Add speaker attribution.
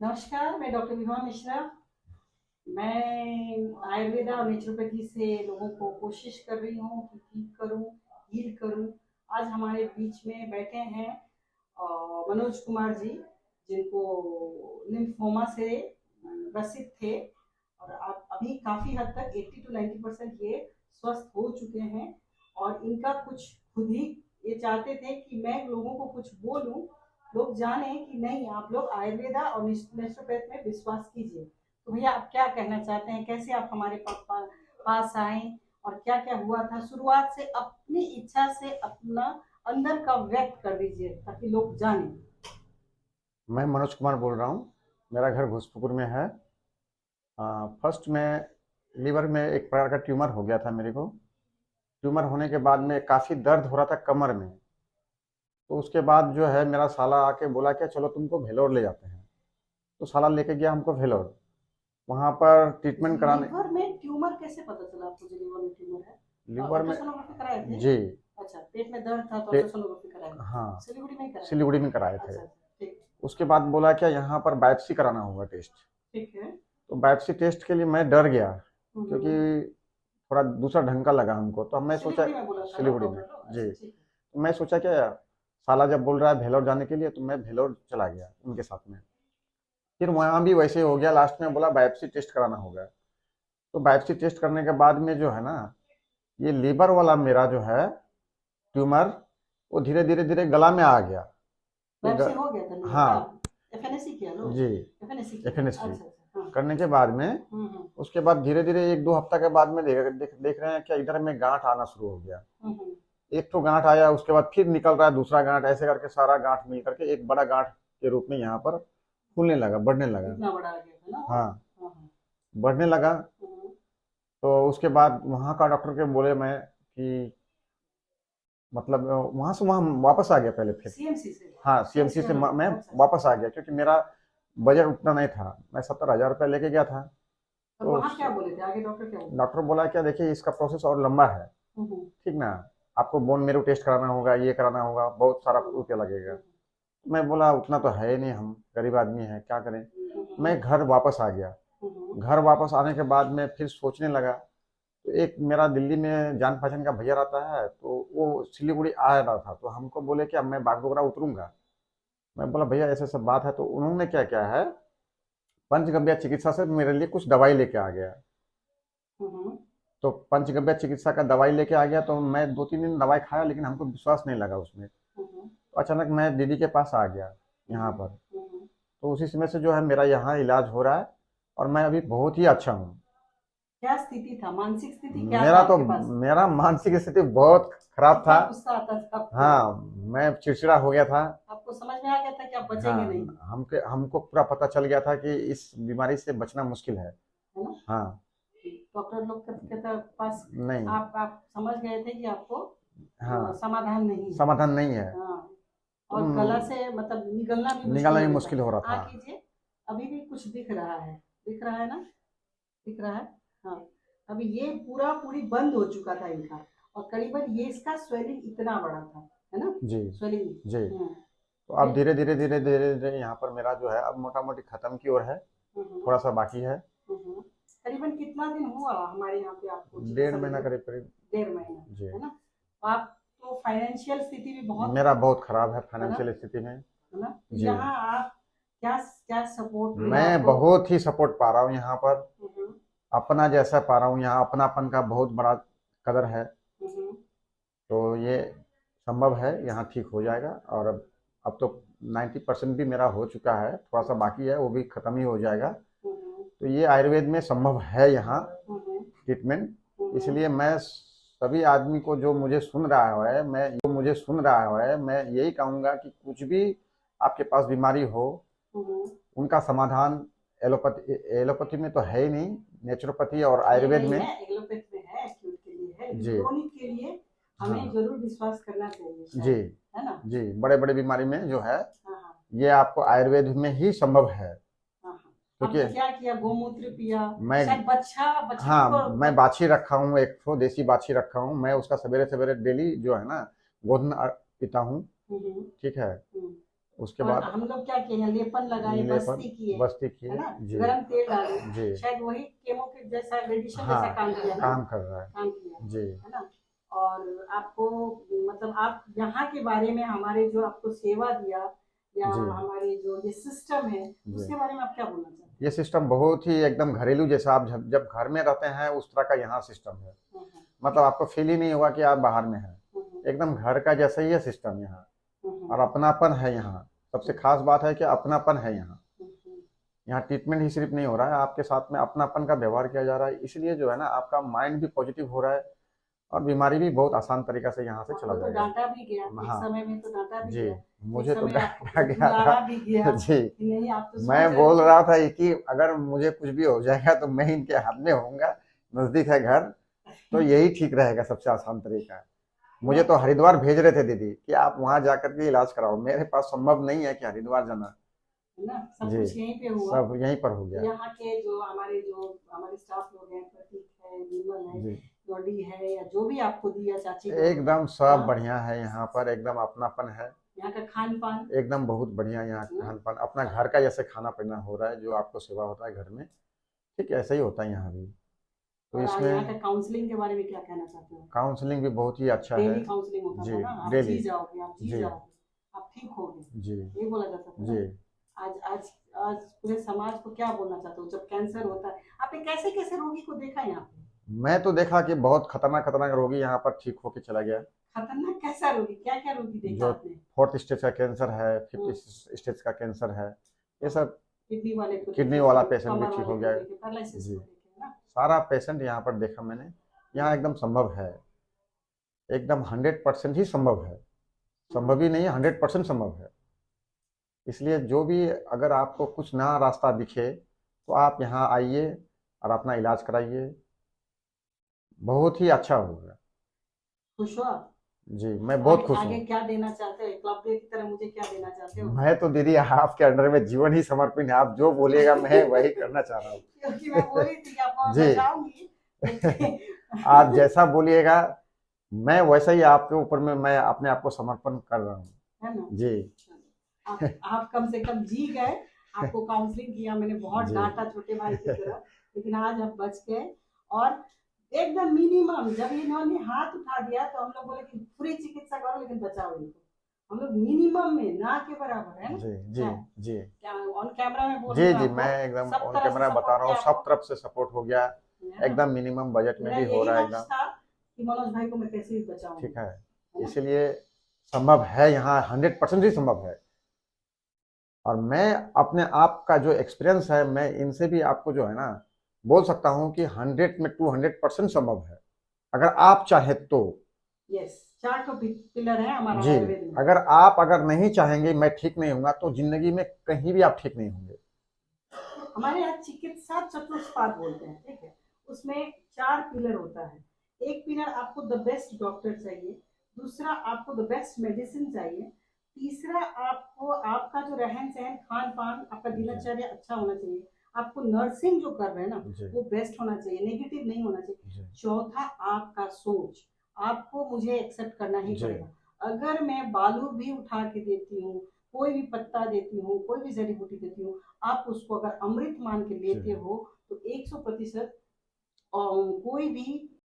Speaker 1: नमस्कार, मैं डॉक्टर विभा मिश्रा। मैं आयुर्वेदा और नेचुरोपैथी से लोगों को कोशिश कर रही हूँ कि ठीक करूँ, हील करूँ। आज हमारे बीच में बैठे हैं मनोज कुमार जी, जिनको लिम्फोमा से ग्रसित थे और अब अभी काफ़ी हद तक 80 to 90% ये स्वस्थ हो चुके हैं। और इनका कुछ खुद ही ये चाहते थे कि मैं लोगों को कुछ बोलूं, लोग जाने कि नहीं, आप लोग आयुर्वेदा और नेचुरोपैथ में विश्वास कीजिए। तो भैया, आप क्या कहना चाहते हैं? कैसे आप हमारे पास आए और क्या क्या हुआ था? शुरुआत से अपनी इच्छा से अपना अंदर का व्यक्त कर दीजिए ताकि लोग जाने।
Speaker 2: मैं मनोज कुमार बोल रहा हूँ। मेरा घर घोसपुकुर में है। फर्स्ट में लीवर में एक प्रकार का ट्यूमर हो गया था मेरे को। ट्यूमर होने के बाद में काफ़ी दर्द हो रहा था कमर में। तो उसके बाद जो है मेरा साला आके बोला क्या चलो तुमको भेलोर ले जाते हैं। तो साला लेके गया हमको भेलोर। वहाँ पर ट्रीटमेंट कराने।
Speaker 1: लीवर में ट्यूमर कैसे पता चला आपको? जो लीवर में ट्यूमर है,
Speaker 2: लीवर में।
Speaker 1: अल्ट्रासोनोग्राफी कराए थे?
Speaker 2: जी।
Speaker 1: अच्छा, पेट में दर्द था तो
Speaker 2: पे,
Speaker 1: अल्ट्रासोनोग्राफी कराए?
Speaker 2: हाँ,
Speaker 1: सिलीगुड़ी में ही कराए?
Speaker 2: सिलीगुड़ी में कराए थे।
Speaker 1: अच्छा अच्छा, ठीक।
Speaker 2: उसके बाद बोला क्या यहाँ पर बायोप्सी कराना होगा टेस्ट।
Speaker 1: ठीक है।
Speaker 2: तो बायोप्सी टेस्ट के लिए मैं डर गया, क्योंकि
Speaker 1: हम्म।
Speaker 2: थोड़ा दूसरा ढंग का लगा हमको। तो मैं सोचा
Speaker 1: सिलीगुड़ी में बोला था ना
Speaker 2: सिलीगुड़ी में।
Speaker 1: डॉक्टर लोग? अच्छा,
Speaker 2: जी।
Speaker 1: ठीक है।
Speaker 2: तो मैं सोचा क्या, साला जब बोल रहा है भेलोर जाने के लिए तो मैं भेलोर चला गया उनके साथ में। फिर वहाँ भी वैसे ही हो गया, लास्ट में बोला बायोप्सी टेस्ट कराना होगा। तो बायोप्सी टेस्ट करने के बाद में जो है ना, ये लीवर वाला मेरा जो है ट्यूमर, वो धीरे धीरे धीरे गला में आ गया। ये
Speaker 1: बायोप्सी हो गया था लीवर का?
Speaker 2: हाँ।
Speaker 1: एफएनएसी किया लो?
Speaker 2: जी।
Speaker 1: एफएनएसी किया?
Speaker 2: एफएनएससी
Speaker 1: अच्छा अच्छा, हाँ।
Speaker 2: करने के बाद में
Speaker 1: हम्म।
Speaker 2: उसके बाद धीरे धीरे एक दो हफ्ता के बाद में देख रहे हैं क्या इधर में गांठ आना शुरू हो गया।
Speaker 1: हम्म।
Speaker 2: एक तो गांठ आया, उसके बाद फिर निकल रहा है दूसरा गांठ, ऐसे करके सारा गांठ मिल करके एक बड़ा गांठ के रूप में यहाँ पर फूलने लगा, बढ़ने लगा।
Speaker 1: इतना बड़ा आ गया था ना वो?
Speaker 2: हाँ,
Speaker 1: हाँ हाँ।
Speaker 2: बढ़ने लगा।
Speaker 1: हम्म।
Speaker 2: तो उसके बाद वहाँ का डॉक्टर के बोले मैं कि मतलब वहाँ से वहाँ वापस आ गया पहले फिर।
Speaker 1: सीएमसी से?
Speaker 2: हाँ, सीएमसी
Speaker 1: सीएमसी
Speaker 2: से
Speaker 1: में?
Speaker 2: मैं
Speaker 1: अच्छा अच्छा।
Speaker 2: वापस आ गया क्योंकि मेरा बजट उतना नहीं था। मैं 70,000 रुपये लेके गया था।
Speaker 1: और
Speaker 2: तो
Speaker 1: वहाँ क्या बोले थे? आगे डॉक्टर क्या बोले?
Speaker 2: डॉक्टर बोला क्या देखिए इसका प्रोसेस और लंबा है,
Speaker 1: हम्म।
Speaker 2: ठीक ना, आपको बोन मेरो टेस्ट कराना होगा, ये कराना होगा, बहुत सारा रुपया लगेगा।
Speaker 1: हम्म।
Speaker 2: मैं बोला उतना तो है ही नहीं, हम गरीब आदमी हैं, क्या करें।
Speaker 1: हम्म।
Speaker 2: मैं घर वापस आ गया।
Speaker 1: हम्म।
Speaker 2: घर वापस आने के बाद में फिर सोचने लगा। तो एक मेरा दिल्ली में जान पहचान का भैया रहता है, तो वो सिलीगुड़ी आ रहा था, तो हमको बोले कि अब मैं बागडोगरा उतरूंगा। मैं बोला भैया ऐसे सब बात है। तो उन्होंने क्या क्या है, पंचगव्य चिकित्सा से मेरे लिए कुछ दवाई लेके आ गया।
Speaker 1: हम्म।
Speaker 2: तो पंचगव्य चिकित्सा का दवाई लेके आ गया, तो मैं 2-3 दिन दवाई खाया, लेकिन हमको विश्वास नहीं लगा उसमें।
Speaker 1: हम्म।
Speaker 2: तो अचानक मैं दीदी के पास आ गया यहाँ
Speaker 1: हम्म।
Speaker 2: पर।
Speaker 1: हम्म।
Speaker 2: तो उसी समय से जो है मेरा यहाँ इलाज हो रहा है, और मैं अभी बहुत ही अच्छा हूँ।
Speaker 1: क्या स्थिति था? मानसिक स्थिति क्या था
Speaker 2: मेरा तो
Speaker 1: आपके पास?
Speaker 2: मेरा मानसिक स्थिति बहुत खराब था।
Speaker 1: कितना गुस्सा आता था आपको?
Speaker 2: हाँ, मैं चिड़चिड़ा हो गया था।
Speaker 1: आपको समझ में आ गया था कि आप बचेंगे नहीं?
Speaker 2: हाँ, हमको पूरा पता चल गया था कि इस बीमारी से बचना मुश्किल है।
Speaker 1: है ना?
Speaker 2: हाँ।
Speaker 1: डॉक्टर लोग के पास
Speaker 2: नहीं।
Speaker 1: आप समझ गए थे कि आपको
Speaker 2: हाँ,
Speaker 1: समाधान नहीं है?
Speaker 2: समाधान नहीं है।
Speaker 1: हाँ। और गला
Speaker 2: तुम
Speaker 1: से मतलब निगलना भी मुश्किल
Speaker 2: निकालना
Speaker 1: हो
Speaker 2: भी
Speaker 1: जाता है।
Speaker 2: मुश्किल हो रहा
Speaker 1: हाँ,
Speaker 2: था।
Speaker 1: कीजिए। अभी भी कुछ दिख रहा है? दिख रहा है ना? दिख रहा है? हाँ। अभी ये पूरा पूरी बंद हो चुका था इनका। और करीबन ये इसका स्वेलिंग इतना बड़ा था, है ना?
Speaker 2: जी।
Speaker 1: स्वेलिंग।
Speaker 2: जी।
Speaker 1: हम्म।
Speaker 2: तो अब
Speaker 1: फिर?
Speaker 2: धीरे धीरे धीरे धीरे धीरे यहाँ पर मेरा जो है अब मोटा मोटी खत्म की ओर है।
Speaker 1: हम्म।
Speaker 2: थोड़ा सा बाकी है।
Speaker 1: हम्म। करीबन कितना दिन हुआ हमारे यहाँ पे आपको
Speaker 2: डेढ़
Speaker 1: चिकित्सा
Speaker 2: महीना
Speaker 1: लेते?
Speaker 2: करीब करीब।
Speaker 1: 1.5 महीना?
Speaker 2: जी।
Speaker 1: है ना? आप तो फाइनेंशियल स्थिति भी बहुत,
Speaker 2: मेरा बहुत खराब है
Speaker 1: है ना?
Speaker 2: फाइनेंशियल स्थिति में।
Speaker 1: है ना? तो
Speaker 2: जी।
Speaker 1: यहाँ आप क्या क्या सपोर्ट मिला
Speaker 2: मैं
Speaker 1: आपको?
Speaker 2: बहुत ही सपोर्ट पा रहा हूँ यहाँ पर।
Speaker 1: हम्म।
Speaker 2: अपना जैसा पा रहा हूँ यहाँ, अपनापन का बहुत बड़ा कदर है।
Speaker 1: हम्म।
Speaker 2: तो ये संभव है, यहाँ ठीक हो जाएगा। और अब तो 90% भी मेरा हो चुका है, थोड़ा सा बाकी है, वो भी खत्म ही हो जाएगा।
Speaker 1: हम्म।
Speaker 2: तो ये आयुर्वेद में संभव है यहाँ
Speaker 1: हम्म।
Speaker 2: ट्रीटमेंट।
Speaker 1: हम्म।
Speaker 2: इसलिए मैं सभी आदमी को जो मुझे सुन रहा है, मैं यही कहूँगा कि कुछ भी आपके पास बीमारी हो,
Speaker 1: हम्म।
Speaker 2: उनका समाधान एलोपैथी एलोपैथी में तो है ही नहीं, नेचुरोपैथी और
Speaker 1: नहीं
Speaker 2: आयुर्वेद
Speaker 1: नहीं
Speaker 2: में।
Speaker 1: है, एलोपैथ में है, एक्यूट के लिए है,
Speaker 2: जी।
Speaker 1: क्रोनिक के लिए हमें
Speaker 2: हाँ।
Speaker 1: जरूर विश्वास करना चाहिए
Speaker 2: जी।
Speaker 1: शायद। है ना?
Speaker 2: जी, बड़े बड़े बीमारी में जो है,
Speaker 1: हाँ हाँ।
Speaker 2: ये आपको आयुर्वेद में ही संभव है।
Speaker 1: हाँ हाँ।
Speaker 2: क्योंकि
Speaker 1: आपने क्या किया? गोमूत्र पिया?
Speaker 2: मैं
Speaker 1: शायद बच्चा बछड़ी
Speaker 2: हाँ,
Speaker 1: को
Speaker 2: मैं बाछी रखा हूँ, एक ठो देसी बाछी रखा हूँ। मैं उसका सवेरे सवेरे डेली जो है ना गोधन पीता हूँ।
Speaker 1: हम्म।
Speaker 2: ठीक है।
Speaker 1: हम्म।
Speaker 2: उसके
Speaker 1: और
Speaker 2: बाद
Speaker 1: हम लोग क्या किए हैं, लेपन लगाए,
Speaker 2: लेपन
Speaker 1: बस्ती किए,
Speaker 2: बस्ती
Speaker 1: है
Speaker 2: किए।
Speaker 1: ना,
Speaker 2: जी
Speaker 1: गरम तेल डाले,
Speaker 2: जी।
Speaker 1: शायद वही केमो के जैसा, रेडिएशन
Speaker 2: हाँ,
Speaker 1: जैसा काम किया ना,
Speaker 2: काम कर रहा है।
Speaker 1: काम किया,
Speaker 2: जी
Speaker 1: है ना। और आपको, मतलब आप यहाँ के बारे में, हमारे जो आपको सेवा दिया, या
Speaker 2: जी
Speaker 1: हमारे जो ये सिस्टम है,
Speaker 2: जी।
Speaker 1: उसके बारे में आप क्या बोलना चाहते
Speaker 2: ये सिस्टम बहुत ही एकदम घरेलू जैसा, आप जब जब घर में रहते हैं उस तरह का यहाँ सिस्टम है।
Speaker 1: हैं?
Speaker 2: मतलब आपको फील ही नहीं होगा कि आप बाहर में हैं।
Speaker 1: हम्म,
Speaker 2: एकदम घर का जैसा ही है सिस्टम यहाँ। और
Speaker 1: हम्म,
Speaker 2: अपनापन है यहाँ। सबसे खास बात है कि अपनापन है यहाँ।
Speaker 1: हम्म,
Speaker 2: यहाँ ट्रीटमेंट ही सिर्फ नहीं हो रहा है, आपके साथ में अपनापन का व्यवहार किया जा रहा है, इसलिए जो है ना आपका माइंड भी पॉजिटिव हो रहा है। और बीमारी भी बहुत आसान तरीका से यहाँ से चला
Speaker 1: वो तो
Speaker 2: जाएगा।
Speaker 1: डांटा भी गया, एक
Speaker 2: हाँ
Speaker 1: समय में तो डांटा भी
Speaker 2: जी।
Speaker 1: गया, एक
Speaker 2: मुझे तो
Speaker 1: समय आपको
Speaker 2: डांटा गया था।
Speaker 1: दुलारा भी गया
Speaker 2: जी।
Speaker 1: कि नहीं, आप तो सोच
Speaker 2: मैं
Speaker 1: रहे
Speaker 2: बोल
Speaker 1: थे।
Speaker 2: रहा था कि अगर मुझे कुछ भी हो जाएगा तो मैं इनके हाथ में होऊंगा, नजदीक है घर, तो यही ठीक रहेगा, सबसे आसान तरीका है। मुझे
Speaker 1: नहीं,
Speaker 2: तो हरिद्वार भेज रहे थे दीदी कि आप वहां जाकर के इलाज कराओ, मेरे पास संभव नहीं है कि हरिद्वार जाना।
Speaker 1: है ना, सब
Speaker 2: जी।
Speaker 1: कुछ यहीं पे हुआ।
Speaker 2: सब यहीं पर हो गया।
Speaker 1: यहाँ के जो हमारे स्टाफ लोग हैं, प्रतीक है, विमल है,
Speaker 2: जी।
Speaker 1: डॉडी है, या जो भी आपको दिया, चाची को,
Speaker 2: एकदम सब
Speaker 1: हाँ,
Speaker 2: बढ़िया है यहाँ पर, एकदम अपनापन है।
Speaker 1: यहाँ का खान पान,
Speaker 2: एकदम बहुत बढ़िया यहाँ
Speaker 1: है ना।
Speaker 2: खान पान, अपना घर का जैसे खाना पीना हो रहा है, जो आपको सेवा होता है घर में, ठीक ऐसा ही होता है यहाँ भी। तो
Speaker 1: और यहाँ का
Speaker 2: इसमें
Speaker 1: काउंसलिंग के बारे में क्या कहना चाहते हो?
Speaker 2: काउंसलिंग भी बहुत ही अच्छा है।
Speaker 1: डेली काउंसलिंग होता
Speaker 2: जी।
Speaker 1: था ना, आप
Speaker 2: डेली।
Speaker 1: जी जाओगे, आप जी
Speaker 2: जी
Speaker 1: जाओगे, आप ठीक होगे,
Speaker 2: जी
Speaker 1: ये बोला जाता था
Speaker 2: जी।
Speaker 1: ना। आज आज आज पूरे समाज को क्या बोलना चाहते हो, जब कैंसर होता है, आपने कैसे कैसे रोगी को देखा यहाँ पे?
Speaker 2: मैं तो देखा कि बहुत खतरनाक खतरनाक रोगी यहाँ पर ठीक होके चला गया।
Speaker 1: खतरनाक कैसा रोगी, क्या क्या रोगी देखा
Speaker 2: जो
Speaker 1: आपने?
Speaker 2: 4th स्टेज का कैंसर है,
Speaker 1: हम्म,
Speaker 2: 5th स्टेज का कैंसर है, ये सब।
Speaker 1: किडनी वाले को
Speaker 2: किडनी
Speaker 1: देखे,
Speaker 2: वाला
Speaker 1: फिर
Speaker 2: पेशेंट भी
Speaker 1: कमर
Speaker 2: ठीक
Speaker 1: वाले
Speaker 2: हो
Speaker 1: को
Speaker 2: गया।
Speaker 1: देखे, पैरालिसिस
Speaker 2: जी।
Speaker 1: को देखे, है ना।
Speaker 2: सारा पेशेंट यहाँ पर देखा मैंने। यहाँ एकदम संभव है, एकदम 100% ही संभव है। संभव ही नहीं है, 100% संभव है। इसलिए जो भी, अगर आपको कुछ नया रास्ता दिखे तो आप यहाँ आइए और अपना इलाज कराइए, बहुत ही अच्छा होगा।
Speaker 1: खुश हो आप?
Speaker 2: जी, मैं बहुत
Speaker 1: आगे
Speaker 2: खुश
Speaker 1: आगे
Speaker 2: हूँ।
Speaker 1: क्या देना चाहते हो, क्लब डे की तरह मुझे क्या देना चाहते हो?
Speaker 2: मैं तो दीदी आपके अंडर में जीवन ही समर्पित है, आप जो बोलिएगा मैं वही करना चाह रहा हूँ।
Speaker 1: क्योंकि मैं बोली थी कि आपको मैं
Speaker 2: जी।
Speaker 1: बचाऊंगी, लेकिन
Speaker 2: आप जैसा बोलिएगा मैं वैसा ही आपके ऊपर में मैं अपने आप को समर्पण कर रहा हूँ।
Speaker 1: है ना।
Speaker 2: जी।
Speaker 1: आप कम से कम जी गए, आपको काउंसलिंग किया, मैंने बहुत
Speaker 2: जी।
Speaker 1: डांटा छोटे भाई की तरह, लेकिन आज आप बच गए। और एकदम मिनिमम, जब इन्होंने हाथ उठा दिया तो हम लोग बोले कि फ्री चिकित्सा करो, लेकिन बचाओ इनको। हम लोग मिनिमम में, ना के बराबर, है ना।
Speaker 2: जी जी
Speaker 1: क्या
Speaker 2: जी।
Speaker 1: क्या ऑन कैमरा में बोल रही
Speaker 2: जी
Speaker 1: हूँ
Speaker 2: जी,
Speaker 1: आपको,
Speaker 2: मैं एकदम
Speaker 1: सब
Speaker 2: ऑन
Speaker 1: तरह से
Speaker 2: कैमरा बता
Speaker 1: सपोर्ट
Speaker 2: रहा हूँ,
Speaker 1: किया
Speaker 2: सब
Speaker 1: आपको,
Speaker 2: तरफ से सपोर्ट हो गया।
Speaker 1: है ना।
Speaker 2: एकदम मिनिमम बजट में
Speaker 1: मेरा
Speaker 2: भी हो
Speaker 1: यही
Speaker 2: रहा है
Speaker 1: लक्ष्य
Speaker 2: एकदम।
Speaker 1: था कि मनोज भाई को मैं कैसे भी बचाऊंगी,
Speaker 2: ठीक है।
Speaker 1: है ना।
Speaker 2: इसीलिए संभव है, यहाँ 100% ही संभव है। और मैं अपने आप का जो एक्सपीरियंस है, मैं इनसे भी आपको जो है ना बोल सकता हूँ कि 100 में 200% संभव है, अगर आप चाहे तो।
Speaker 1: यस, 4 तो पिलर है हमारा
Speaker 2: जी।
Speaker 1: आयुर्वेद में।
Speaker 2: अगर नहीं चाहेंगे मैं ठीक नहीं होऊंगा, तो जिंदगी में कहीं भी आप ठीक नहीं होंगे।
Speaker 1: हमारे यहाँ चिकित्सा चतुष्पाद बोलते हैं, ठीक है। उसमें 4 पिलर होता है। एक पिलर, आपको द बेस्ट डॉक्टर चाहिए। दूसरा, आपको द बेस्ट मेडिसिन चाहिए। तीसरा, आपको आपका जो रहन सहन, खान पान, आपका दिनचर्या अच्छा होना चाहिए। आपको नर्सिंग जो कर रहे हैं ना,
Speaker 2: जी
Speaker 1: वो बेस्ट होना चाहिए, नेगेटिव नहीं होना चाहिए।
Speaker 2: जी
Speaker 1: चौथा, आपका सोच, आपको मुझे एक्सेप्ट करना ही
Speaker 2: जी
Speaker 1: पड़ेगा। अगर मैं बालू भी उठा के देती हूँ, कोई भी पत्ता देती हूँ, कोई भी जड़ी बूटी देती हूँ, आप उसको अगर अमृत मान के लेते
Speaker 2: जी
Speaker 1: हो, तो 100% कोई भी